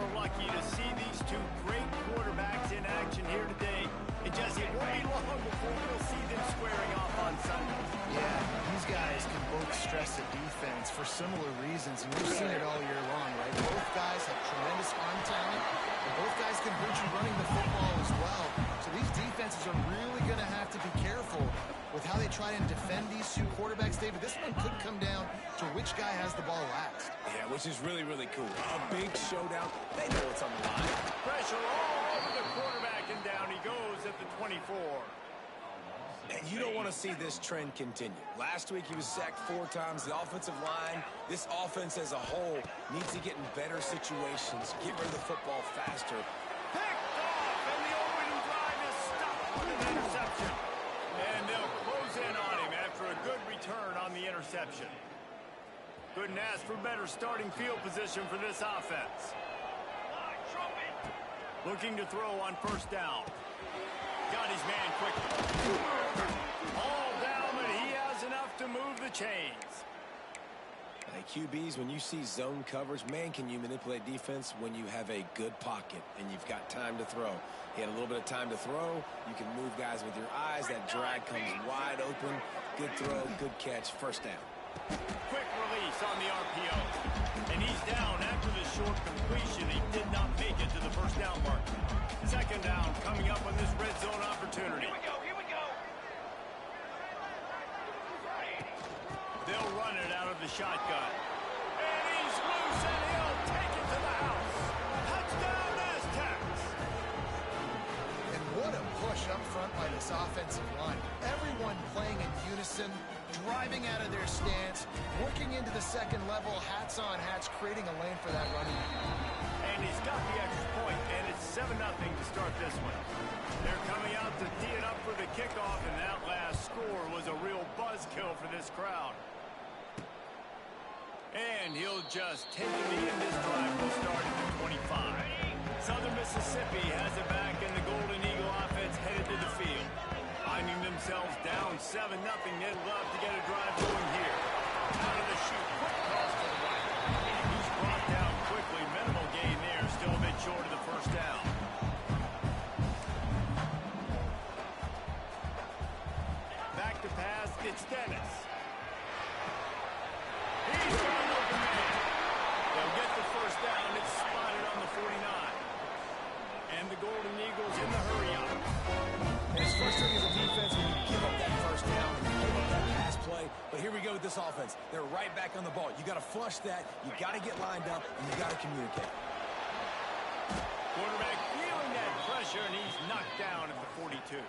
we're lucky to see these two great quarterbacks in action here today. And Jesse, it won't be long before we'll see them squaring off on Sunday. Yeah, these guys can both stress the defense for similar reasons, and we've seen it all year long, right? Both guys have tremendous arm talent, and both guys can hurt you running the football as well. So these defenses are really going to have to be careful with how they try and defend these two quarterbacks, David. This one could come down to which guy has the ball last. Yeah, which is really, really cool. A big showdown. They know what's on the line. Pressure all over the quarterback, and down he goes at the 24. And you don't want to see this trend continue. Last week he was sacked 4 times. The offensive line, this offense as a whole, needs to get in better situations, get rid of the football faster. Picked off, and the opening drive is stopped with an interception. And they'll close in on him after a good return on the interception. Couldn't ask for better starting field position for this offense. Looking to throw on first down. Got his man quickly. All down, but he has enough to move the chains. Hey, QBs, when you see zone coverage, man, can you manipulate defense when you have a good pocket and you've got time to throw. He had a little bit of time to throw. You can move guys with your eyes. That drag comes wide open. Good throw, good catch, first down. Quick release on the RPO. And he's down after the short completion. He did not make it to the first down mark. Second down coming up on this red zone opportunity. Here we go. They'll run it out of the shotgun. And he's loose, and he'll take it to the house. Touchdown, Aztecs. And what a push up front by this offensive line. Everyone playing in unison, driving out of their stance, working into the second level, hats on hats, creating a lane for that running back. And he's got the extra point, and it's 7-0 to start this one. They're coming out to tee it up for the kickoff, and that last score was a real buzzkill for this crowd. And he'll just take the knee, and this drive will start at the 25. Southern Mississippi has it back, and the Golden Eagle offense headed to the field. Finding themselves down 7-0, they'd love to get a drive going here. Out of the chute, quick cross to the right. He's brought down quickly. Minimal gain there, still a bit short of the first down. Back to pass, it's Dennis. He's got an open man. They'll get the first down. It's spotted on the 49. And the Golden Eagles in the hurry-up. And it's frustrating as a defense when you give up that first down, you give up that pass play. But here we go with this offense. They're right back on the ball. You got to flush that. You got to get lined up, and you got to communicate. Quarterback feeling that pressure, and he's knocked down at the 42.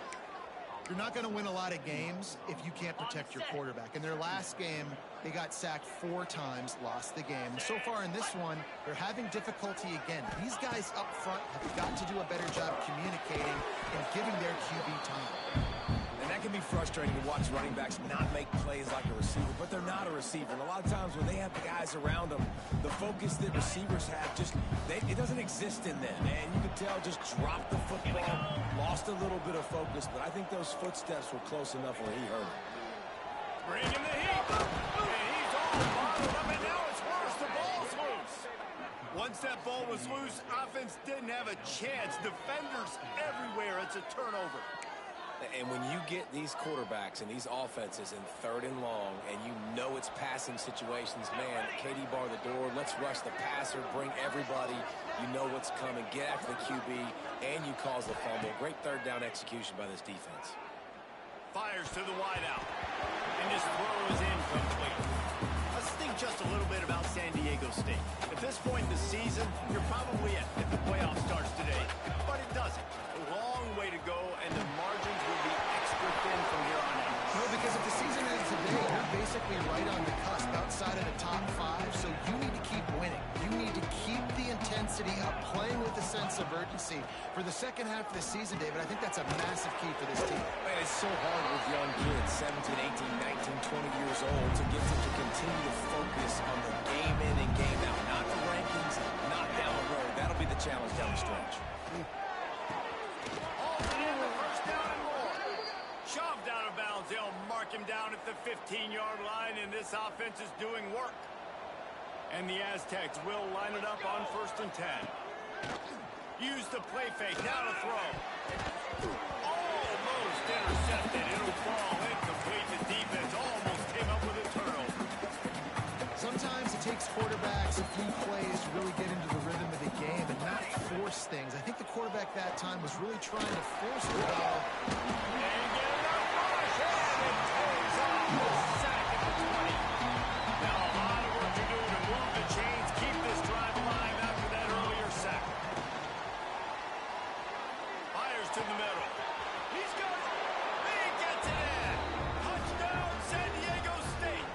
You're not going to win a lot of games if you can't protect your quarterback. In their last game, they got sacked 4 times, lost the game. So far in this one, they're having difficulty again. These guys up front have got to do a better job communicating and giving their QB time. And that can be frustrating to watch running backs not make plays like a receiver, but they're not a receiver. And a lot of times when they have the guys around them, the focus that receivers have it doesn't exist in them. And you can tell just dropped the football, lost a little bit of focus, but I think those footsteps were close enough where he heard it. Bring him the heat. And he's all bottled up, and now it's worse. The ball's loose. Once that ball was loose, offense didn't have a chance. Defenders everywhere. It's a turnover. And when you get these quarterbacks and these offenses in 3rd and long, and you know it's passing situations, man, KD bar the door, let's rush the passer, bring everybody. You know what's coming. Get after the QB, and you cause the fumble. Great 3rd down execution by this defense. Fires to the wideout. And this throw is incomplete. Let's think just a little bit about San Diego State. At this point in the season, you're probably at if the playoff starts today. But it doesn't. A long way to go, and the margins will be extra thin from here on out. No, because if the season ends today, you're basically right on the cusp outside of the top 5, so you need to keep winning. You need to keep the intensity up, playing with a sense of urgency. For the second half of the season, David, I think that's a massive key for this team. Man, it's so hard with young kids, 17, 18, 19, 20 years old, to get them to continue to focus on the game in and game out, not the rankings, not down the road. That'll be the challenge down the stretch. Shoved out of bounds. They'll mark him down at the 15-yard line, and this offense is doing work. And the Aztecs will line it up on 1st and 10. Use the play fake. Now to throw. Almost intercepted. It'll fall incomplete. The defense almost came up with a turnover. Sometimes it takes quarterbacks a few plays to really get into the rhythm of the game and not force things. I think the quarterback that time was really trying to force the ball. And get enough rush. And it takes off the sack at the 20. Now a lot of work to do to move the chains, keep this drive alive after that earlier sack. Fires to the middle. He's got it. He gets it in. Touchdown, San Diego State.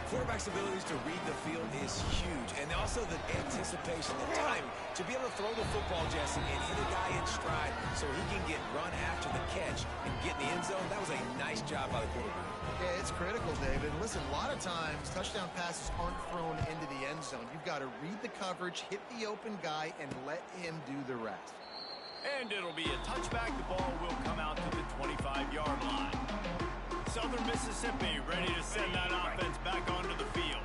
Quarterback's abilities to read the field is huge, and also the anticipation, the time to be able to throw the football, Jesse, and hit a guy in stride so he can get run after the catch and get in the end zone. That was a nice job by the quarterback. Yeah, it's critical, David. Listen, a lot of times touchdown passes aren't thrown into the end zone. You've got to read the coverage, hit the open guy, and let him do the rest. And it'll be a touchback. The ball will come out to the 25-yard line. Southern Mississippi ready to send that offense back onto the field.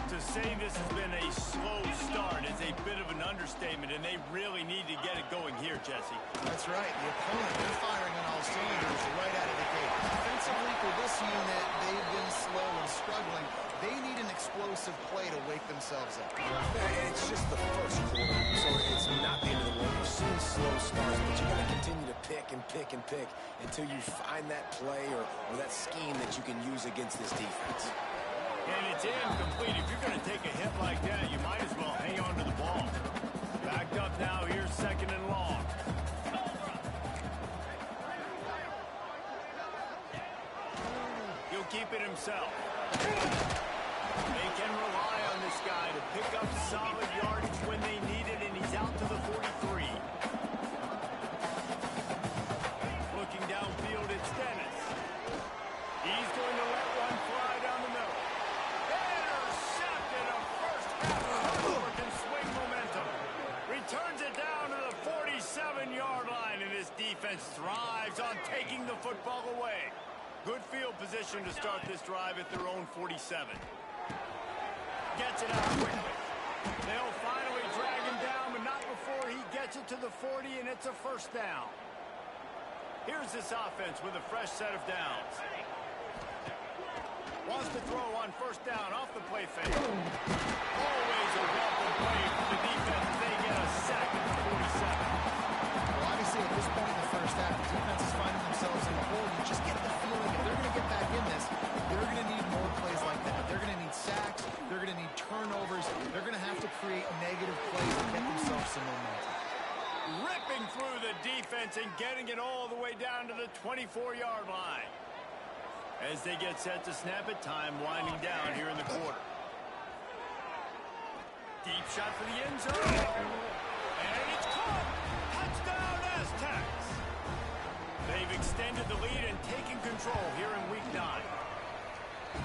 To say this has been a slow start is a bit of an understatement, and they really need to get it going here, Jesse. That's right. The opponent, they're firing on all cylinders right out of the gate. Defensively for this unit, they've been slow and struggling. They need an explosive play to wake themselves up. And it's just the first quarter, so it's not the end of the world. You've seen slow starts, but you got to continue to pick and pick and pick until you find that play or that scheme that you can use against this defense. And it's incomplete. If you're going to take a hit like that, you might as well hang on to the ball. Backed up now. Here's second and long. He'll keep it himself. They can rely on this guy to pick up solid yardage when they need it, and he's out to the 43. Looking downfield, it's Dennis. He's going to let one fly down the middle. Intercepted. A first half turnover can swing momentum. Returns it down to the 47-yard line, and this defense thrives on taking the football away. Good field position to start this drive at their own 47. Gets it out quickly. They'll finally drag him down, but not before he gets it to the 40, and it's a first down. Here's this offense with a fresh set of downs. Wants to throw on first down off the play fake. Always a welcome play for the defense as they get a sack at the 47. Well, obviously, at this point in the first half, the defense is finding themselves in a hole. You just get the feeling if they're going to get back in this, they're going to need more plays like that. They're going to need sacks. They're going to need turnovers. They're going to have to create negative plays to get themselves some momentum. Ripping through the defense and getting it all the way down to the 24-yard line. As they get set to snap it, time winding down here in the quarter. Deep shot for the end zone. And it's caught. Touchdown, Aztecs. They've extended the lead and taken control here in Week 9.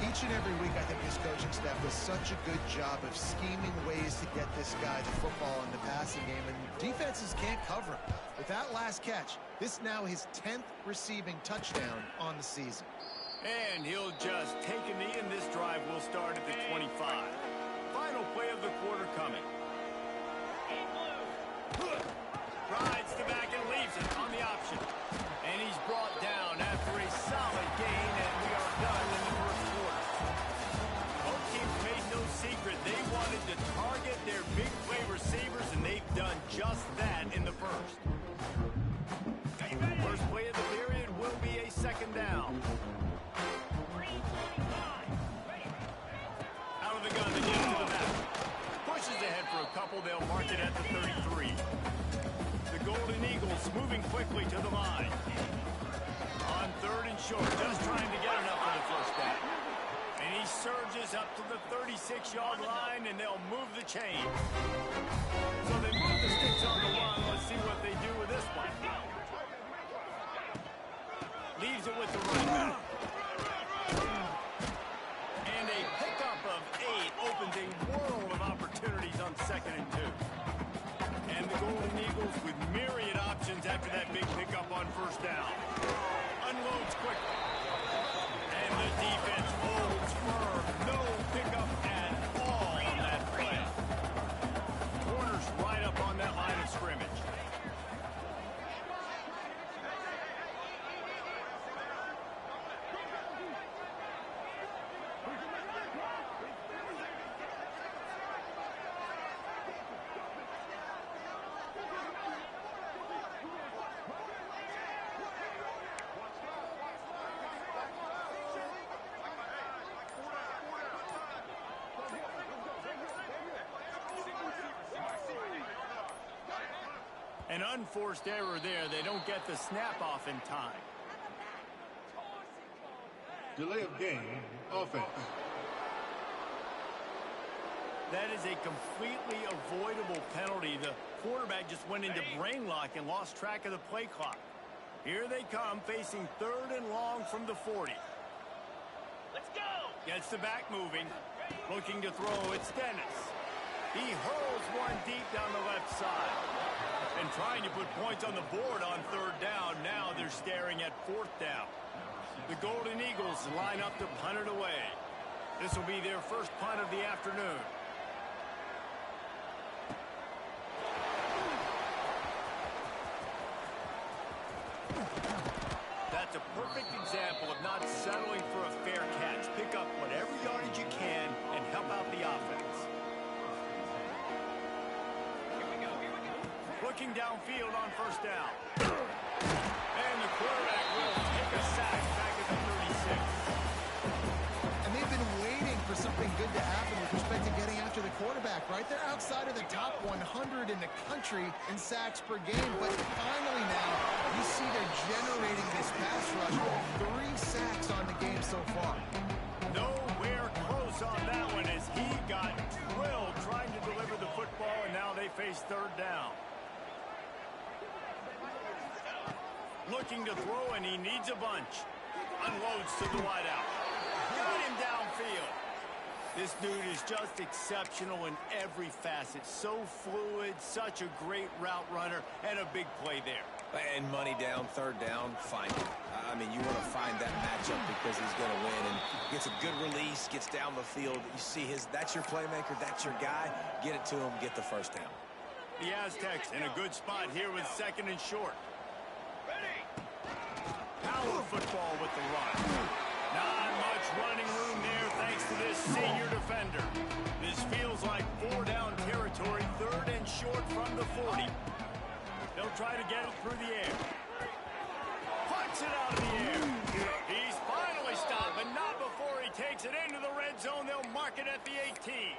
Each and every week, I think this coaching staff does such a good job of scheming ways to get this guy the football in the passing game, and defenses can't cover him. With that last catch, this now his 10th receiving touchdown on the season. And he'll just take a knee, and this drive will start at the 25. Final play of the quarter coming. Rides the back and leaves it on the option. And he's brought down after a solid gain, and we are done in the first quarter. Both teams made no secret. They wanted to target their big play receivers, and they've done just that in the first. First play of the period will be a second down. Out of the gun to get to the back. Pushes ahead for a couple. They'll mark it at the 33. The Golden Eagles moving quickly to the line. On third and short, just trying to get enough for the first down. And he surges up to the 36-yard line, and they'll move the chain. So they move the sticks on the run. Let's see what they do with this one. Leaves it with the running back. And a pickup of 8 opens a world of opportunities on second and 2. And the Golden Eagles with myriad options after that big pickup on first down. Unloads quickly. And the defense holds firm. No pickup at all on that play. Corners right up on An unforced error there. They don't get the snap off in time. Delay of game, offense. That is a completely avoidable penalty. The quarterback just went into brain lock and lost track of the play clock. Here they come, facing 3rd and long from the 40. Let's go! Gets the back moving. Looking to throw, it's Dennis. He hurls one deep down the left side. And trying to put points on the board on 3rd down. Now they're staring at 4th down. The Golden Eagles line up to punt it away. This will be their first punt of the afternoon. That's a perfect example of not settling for a fair catch. Pick up whatever yardage you can and help out the offense. Looking downfield on 1st down. And the quarterback will take a sack back at the 36. And they've been waiting for something good to happen with respect to getting after the quarterback, right? They're outside of the top 100 in the country in sacks per game, but finally now you see they're generating this pass rush with 3 sacks on the game so far. Nowhere close on that one as he got drilled trying to deliver the football, and now they face 3rd down. Looking to throw, and he needs a bunch. Unloads to the wideout. Got him downfield. This dude is just exceptional in every facet. So fluid, such a great route runner, and a big play there. And money down, 3rd down, find it. I mean, you want to find that matchup because he's going to win and gets a good release, gets down the field. You see that's your playmaker, that's your guy. Get it to him, get the 1st down. The Aztecs in a good spot here with 2nd and short. Power football with the run. Not much running room there thanks to this senior defender. This feels like 4-down territory, 3rd and short from the 40. They'll try to get it through the air. Punts it out of the air. He's finally stopped, but not before he takes it into the red zone. They'll mark it at the 18.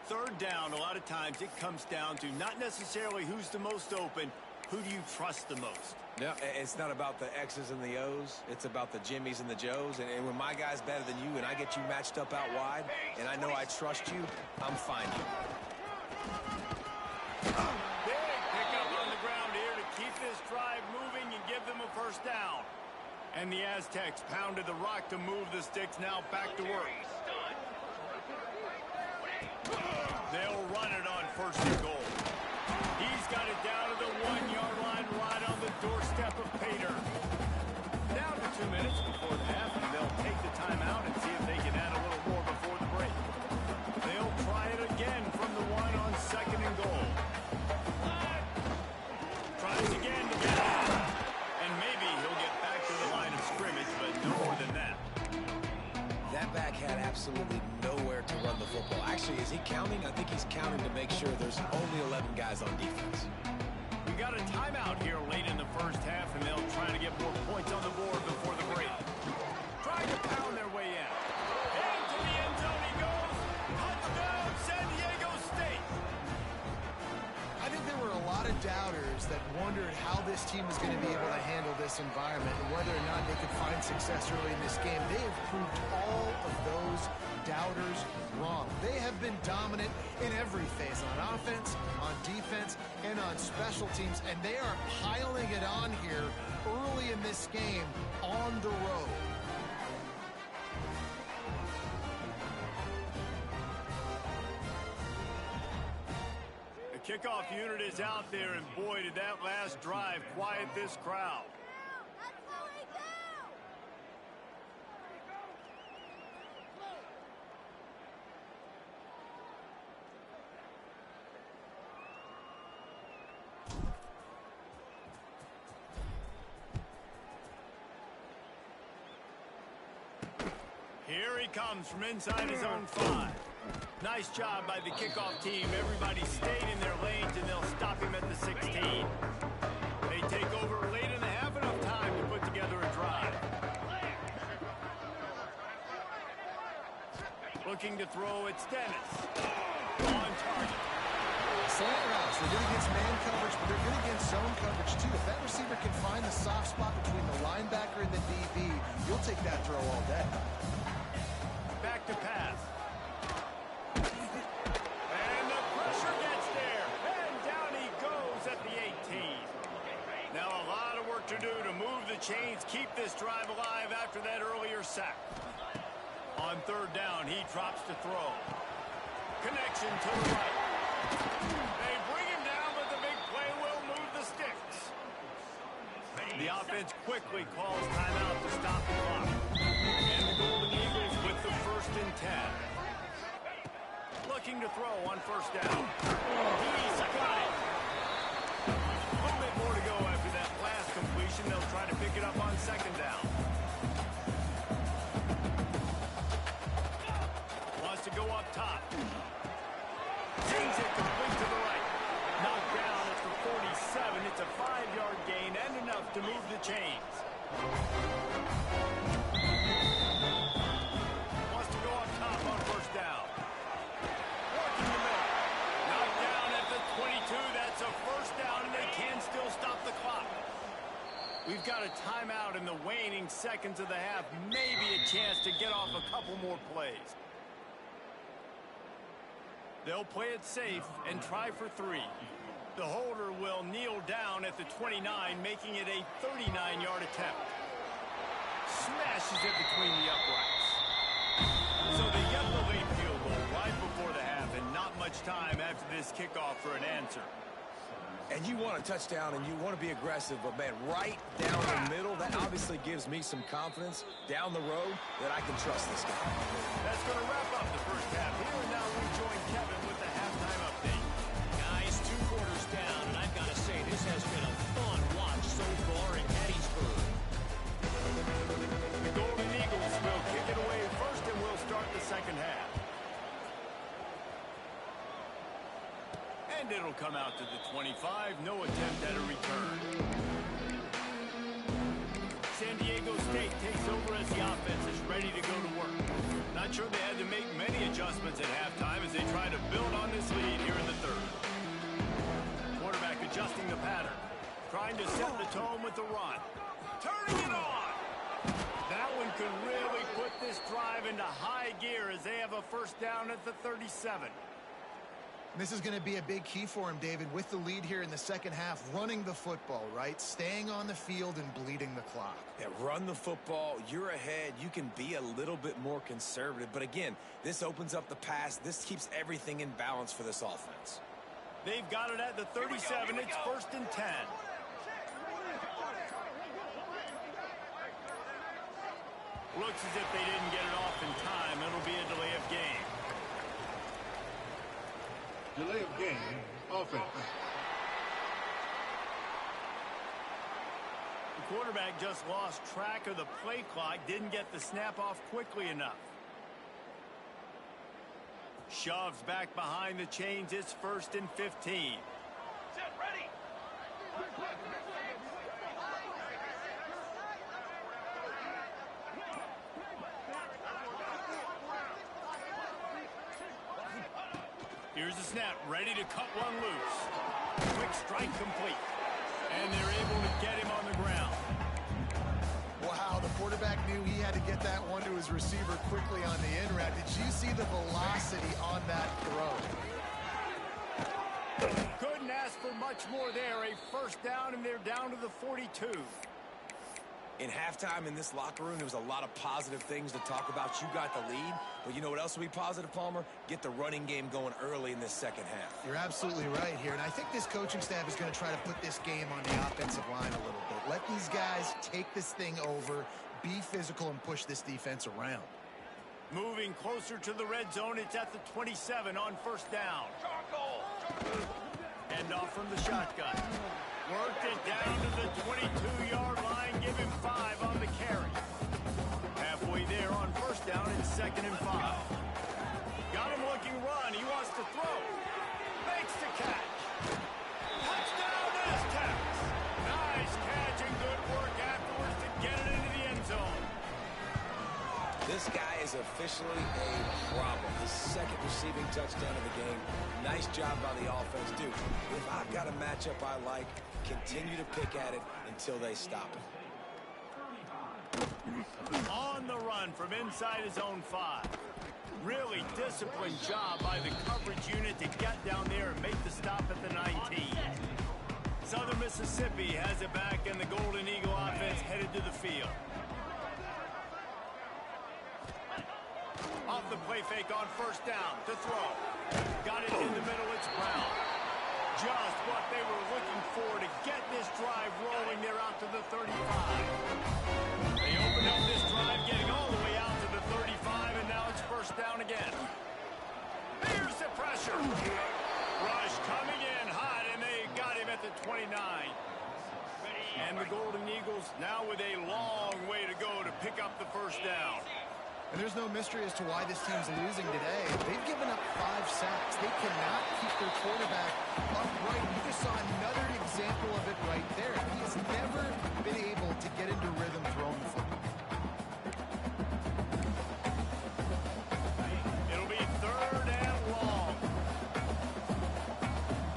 3rd down, a lot of times it comes down to not necessarily who's the most open, who do you trust the most? No, it's not about the X's and the O's. It's about the Jimmys and the Joes. And when my guy's better than you and I get you matched up out wide and I know I trust you, I'm fine. Big pickup on the ground here to keep this drive moving and give them a 1st down. And the Aztecs pounded the rock to move the sticks, now back to work. They'll run it on 1st and goal. He's got it down to the 1-yard line right on the doorstep of Pater. Down to 2 minutes before the half, and they'll take the timeout and see if they can add a little more before the break. They'll try it again from the 1 on 2nd and goal. Tries again to get out. And maybe he'll get back to the line of scrimmage, but no more than that. That back had absolutely nowhere to run the football. Actually, is he counting? I think he's counting to make sure there's only 11 guys on defense. We got a timeout here late in the 1st half, and they'll try to get more points on the board before the break. Trying to pound their way in. Into the end zone he goes. Touchdown, San Diego State. I think there were a lot of doubters that wondered how this team was going to be able to handle this environment and whether or not they could find success early in this game. They have proved all of those doubters wrong. They have been dominant in every phase, on offense, on defense, and on special teams, and they are piling it on here early in this game on the road. The kickoff unit is out there, and boy, did that last drive quiet this crowd. Here he comes from inside his own 5. Nice job by the kickoff team. Everybody stayed in their lanes, and they'll stop him at the 16. They take over late in the half, enough time to put together a drive. Looking to throw, it's Dennis. On target. slant routes. They're good against man coverage, but they're good against zone coverage, too. If that receiver can find the soft spot between the linebacker and the DB, you'll take that throw all day. Back to pass. And the pressure gets there. And down he goes at the 18. Now a lot of work to do to move the chains, keep this drive alive after that earlier sack. On third down, he drops to throw. Connection to the right. They bring him down, but the big play will move the sticks. The offense quickly calls timeout to stop the clock. And the Golden Eagles with the 1st and 10. Looking to throw on first down. He's got it. A little bit more to go after that last completion. They'll try to pick it up on second down. Wants to go up top. Sings it complete to the right. Knocked down at the 47. It's a 5-yard gain and enough to move the chains. Wants to go up top on first down. Working the middle. Knocked down at the 22. That's a first down, and they can still stop the clock. We've got a timeout in the waning seconds of the half. Maybe a chance to get off a couple more plays. They'll play it safe and try for 3. The holder will kneel down at the 29, making it a 39-yard attempt. Smashes it between the uprights. So they get the late field goal right before the half, and not much time after this kickoff for an answer. And you want a touchdown, and you want to be aggressive, but, man, right down the middle, that obviously gives me some confidence down the road that I can trust this guy. That's going to wrap up the first half. Here and now we join Kevin with the halftime update. Guys, 2 quarters down, and I've got to say, this has been a fun watch so far in Gettysburg. The Golden Eagles will kick it away first, and we'll start the second half. And it'll come out to the 25. No attempt at a return. San Diego State takes over as the offense is ready to go to work. Not sure they had to make many adjustments at halftime as they try to build on this lead here in the third. Quarterback adjusting the pattern. Trying to set the tone with the run. Turning it on! That one could really put this drive into high gear as they have a first down at the 37. This is going to be a big key for him, David, with the lead here in the second half, running the football, right? Staying on the field and bleeding the clock. Yeah, run the football. You're ahead. You can be a little bit more conservative. But, again, this opens up the pass. This keeps everything in balance for this offense. They've got it at the 37. It's 1st and 10. Looks as if they didn't get it off in time. It'll be a delay of game. Delay of game, offense. The quarterback just lost track of the play clock, didn't get the snap off quickly enough. Shoves back behind the chains. It's 1st and 15. Set, ready. Here's the snap, ready to cut one loose. Quick strike complete. And they're able to get him on the ground. Wow, the quarterback knew he had to get that one to his receiver quickly on the in route. Did you see the velocity on that throw? Couldn't ask for much more there. A first down, and they're down to the 42. In halftime in this locker room, there was a lot of positive things to talk about. You got the lead, but you know what else will be positive, Palmer? Get the running game going early in this second half. You're absolutely right here, and I think this coaching staff is going to try to put this game on the offensive line a little bit. Let these guys take this thing over, be physical, and push this defense around. Moving closer to the red zone, it's at the 27 on first down. End off from the shotgun. Worked it down to the 22-yard line. Give him 5 on the carry. Halfway there on first down. It's 2nd and 5. Got him looking run. He wants to throw. Makes the catch. Touchdown Aztecs. Nice catch and good work afterwards to get it into the end zone. This guy is officially a problem. The second receiving touchdown of the game. Nice job by the offense. Dude, if I've got a matchup I like, continue to pick at it until they stop it. On the run from inside his own 5. Really disciplined job by the coverage unit to get down there and make the stop at the 19. Southern Mississippi has it back, and the Golden Eagle offense headed to the field. Off the play fake on first down to throw. Got it in the middle, it's Brown. Just what they were looking for to get this drive rolling. They're out to the 35. They opened up this drive, getting all the way out to the 35, and now it's first down again. Here's the pressure. Rush coming in hot, and they got him at the 29. And the Golden Eagles now with a long way to go to pick up the first down. And there's no mystery as to why this team's losing today. They've given up 5 sacks. They cannot keep their quarterback upright. You just saw another example of it right there. He has never been able to get into rhythm throwing the football. It'll be 3rd and long.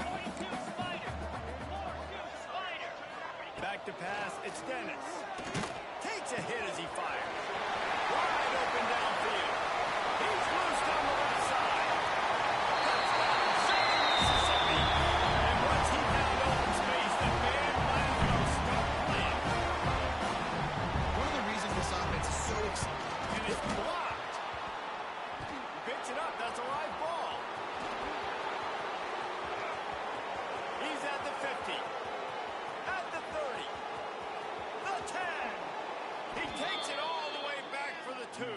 42 Spider. 42 Spider. Back to pass, it's Dennis. Takes a hit as he fires. Wide open downfield. He's loosed on the left side. Touchdown, Southern Mississippi. And once he found open space, the man might as well stop playing. One of the reasons this offense is so exciting. And it's blocked. He picks it up. That's a live ball. He's at the 50. At the 30. The 10. He takes it all the way back for the 2.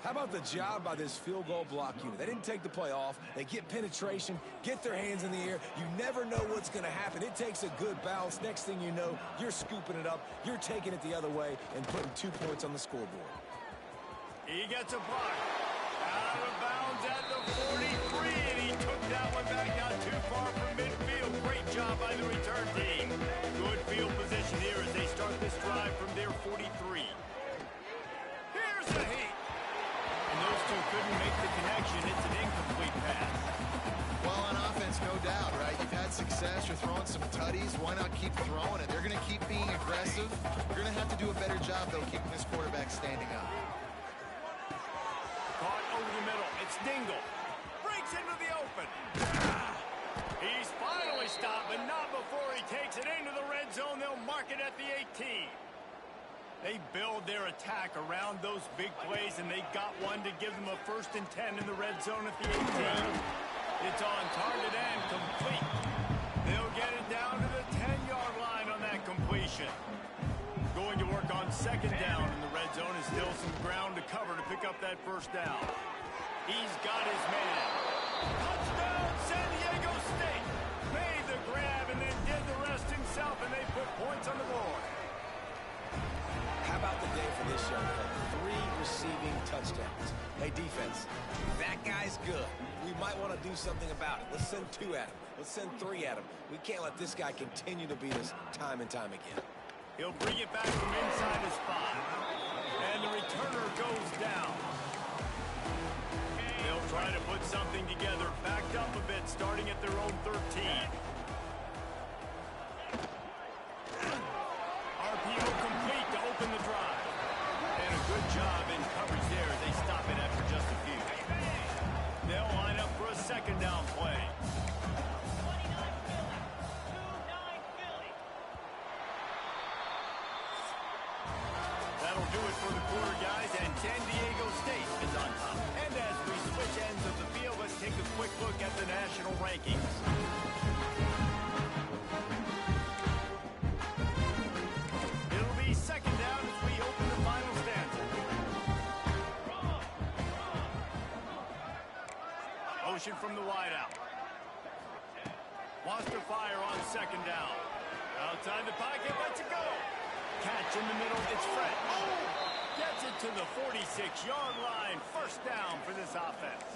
How about the job by this field goal block unit? They didn't take the play off. They get penetration, get their hands in the air. You never know what's going to happen. It takes a good bounce. Next thing you know, you're scooping it up. You're taking it the other way and putting 2 points on the scoreboard. He gets a block. Out of bounds at the 43, and he took that one back not too far from midfield. Great job by the return team. Good field position here as they start this drive from their 43. Here's a heat. And those two couldn't make the connection. It's an incomplete pass. Well, on offense, no doubt, right? You've had success. You're throwing some tutties. Why not keep throwing it? They're going to keep being aggressive. You're going to have to do a better job, though, keeping this quarterback standing up. Caught over the middle. It's Dingle. Breaks into the open. He's finally stopped, but not before he takes it into the red zone. They'll mark it at the 18. They build their attack around those big plays, and they got one to give them a 1st and 10 in the red zone at the 18. It's on target and complete. They'll get it down to the 10-yard line on that completion. Going to work on 2nd down in the red zone, and still some ground to cover to pick up that 1st down. He's got his man. Touchdown, San Diego State. Made the grab and then did the rest himself, and they put points on the board. How about the day for this young fella? 3 receiving touchdowns. Hey, defense, that guy's good. We might want to do something about it. Let's send 2 at him. Let's send 3 at him. We can't let this guy continue to beat us time and time again. He'll bring it back from inside his 5. And the returner goes down. They'll try to put something together, backed up a bit, starting at their own 13. RPO complete to open the drive. And a good job in coverage there as they stop it after just a few. They'll line up for a 2nd down play. 29 Philly. That'll do it for the quarter, guys, and San Diego State is on top. And as we switch ends of the field, let's take a quick look at the national rankings. It'll be 2nd down as we open the final stanza. Motion from the wideout. Wants to fire on 2nd down. Outside the pocket, lets it go. Catch in the middle, it's Fred. Oh! Gets it to the 46-yard line. 1st down for this offense.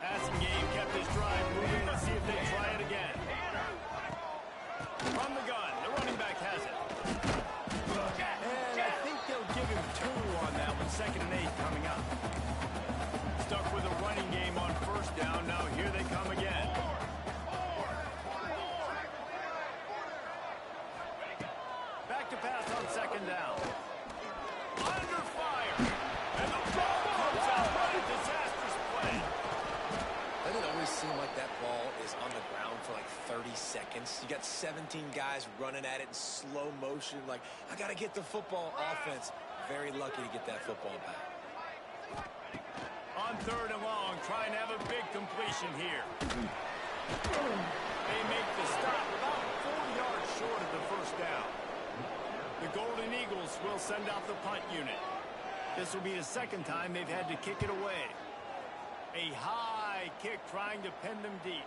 Passing game kept this drive moving. Let's see if they try it again. From the gun, the running back has it. And I think they'll give him 2 on that one. 2nd and 8 coming up. is on the ground for like 30 seconds. You got 17 guys running at it in slow motion. Like, I got to get the football. Offense, very lucky to get that football back. On 3rd and long, trying to have a big completion here. They make the stop about 4 yards short of the first down. The Golden Eagles will send out the punt unit. This will be the second time they've had to kick it away. A high kick trying to pin them deep.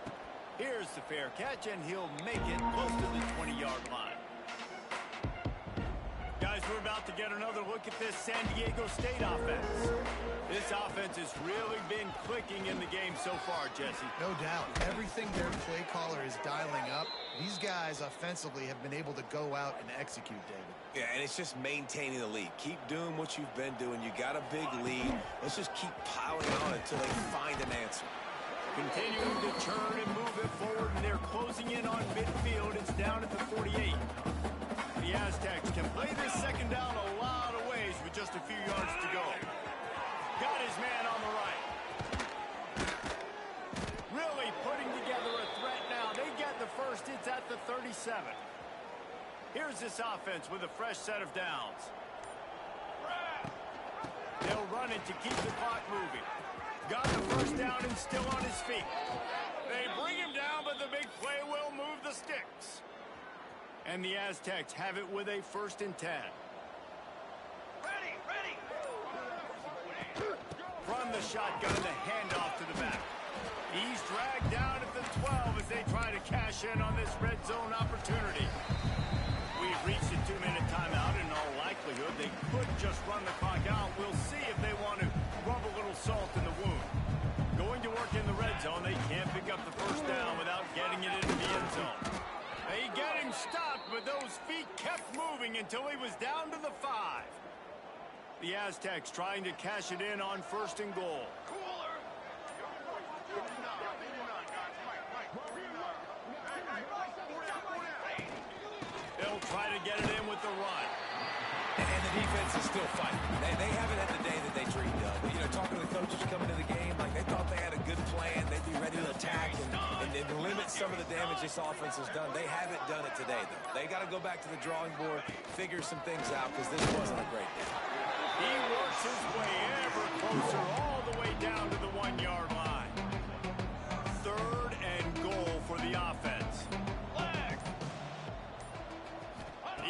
Here's the fair catch, and he'll make it close to the 20-yard line. Guys, we're about to get another look at this San Diego State offense. This offense has really been clicking in the game so far, Jesse. No doubt. Everything their play caller is dialing up, these guys offensively have been able to go out and execute, David. Yeah, and it's just maintaining the lead. Keep doing what you've been doing. You got a big lead. Let's just keep piling on until they find an answer. Continuing to churn and move it forward, and they're closing in on midfield. It's down at the 48. The Aztecs can play this second down a lot of ways with just a few yards to go. Got his man on the right. Really putting together a threat now. They get the first. It's at the 37. Here's this offense with a fresh set of downs. They'll run it to keep the clock moving. Got the first down and still on his feet. They bring him down, but the big play will move the sticks. And the Aztecs have it with a 1st and 10. Ready. From the shotgun, the handoff to the back. He's dragged down at the 12 as they try to cash in on this red zone opportunity. We've reached a 2-minute timeout. In all likelihood, they could just run the clock out. We'll see if they want to rub a little salt in the wound. Going to work in the red zone, they can't pick up the first down without getting it into the end zone. They get him stopped, but those feet kept moving until he was down to the 5. The Aztecs trying to cash it in on 1st and goal. They'll try to get it in with the run. And the defense is still fighting. They haven't had the day that they dreamed of. But, talking to the coaches coming to the game, like they thought they had a good plan. They'd be ready to attack and limit some of the damage this offense has done. They haven't done it today, though. They got to go back to the drawing board, figure some things out, because this wasn't a great day. He works his way ever closer all the way down to the 1-yard line. 3rd and goal for the offense.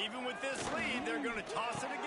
Even with this lead, they're going to toss it again.